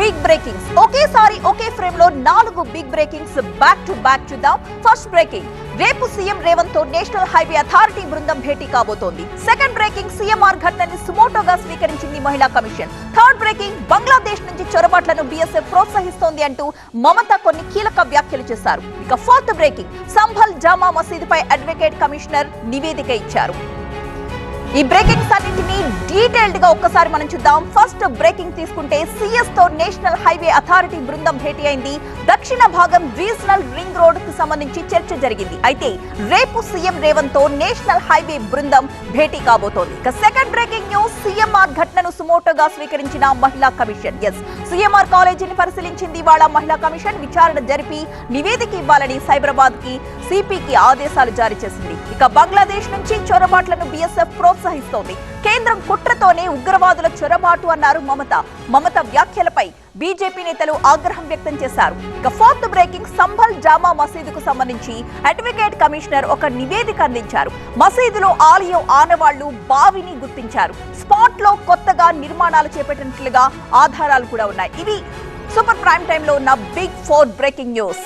Big breakings ఒకేసారి ఒకే frame లో 4 big breakings back to back చూద్దాం. ఫస్ట్ బ్రేకింగ్, రేపు సీఎం రేవంత్ తో నేషనల్ హైవే అథారిటీ బృందం భేటీ కాబోతోంది. సెకండ్ బ్రేకింగ్, సీఎంఆర్ ఘటనని సుమోటోగా స్వీకరించింది మహిళా కమిషన్. థర్డ్ బ్రేకింగ్, బంగ్లాదేశ్ నుంచి చొరబాట్లను బీఎస్ఎఫ్ ప్రోత్సహిస్తోంది అంటూ మమత కొన్ని కీలక వ్యాఖ్యలు చేశారు. ఇక ఫోర్త్ బ్రేకింగ్, సంభల్ జామా మసీదుపై అడ్వకేట్ కమిషనర్ నివేదిక ఇచ్చారు. ఈ బ్రేకింగ్స్ అన్నింటినీ డీటెయిల్డ్ గా ఒక్కసారి మనం చూద్దాం. ఫస్ట్ బ్రేకింగ్ తీసుకుంటే, సీఎస్ తో నేషనల్ హైవే అథారిటీ బృందం భేటీ అయింది. దక్షిణ భాగం రీజనల్ రింగ్ రోడ్ కు సంబంధించి చర్చ జరిగింది. అయితే రేపు సీఎం రేవంత్ తో నేషనల్ హైవే బృందం భేటీ కాబోతోంది. ఇక సెకండ్ బ్రేకింగ్ న్యూస్, సీఎంఆర్ ఘటనను సుమోటోగా స్వీకరించిన మహిళా కమిషన్. సీఎంఆర్ కాలేజీని పరిశీలించింది వాళ్ళ మహిళా కమిషన్. విచారణ జరిపి నివేదిక ఇవ్వాలని సైబరాబాద్ కి సిపికి ఆదేశాలు జారీ చేసింది. ఇక బంగ్లాదేశ్ నుంచి చొరబాట్లను బీఎస్ఎఫ్ ప్రోత్సహిస్తోంది. కేంద్రం కుట్రతోనే ఉగ్రవాదుల చొరబాటు అన్నారు మమత. మమత వ్యాఖ్యలపై బీజేపీ నేతలు ఆగ్రహం వ్యక్తం చేశారు. ఇక ఫోర్త్ బ్రేకింగ్, సంభల్ జామా మసీదుకు సంబంధించి అడ్వకేట్ కమిషనర్ ఒక నివేదిక అందించారు. మసీదులో ఆలయం ఆనవాళ్లు, బావిని గుర్తించారు. స్పాట్ లో కొత్తగా నిర్మాణాలు చేపట్టినట్లుగా ఆధారాలు కూడా ఉన్నాయి. ఇవి సూపర్ ప్రైమ్ టైమ్ లో ఉన్న బిగ్ 4 బ్రేకింగ్ న్యూస్.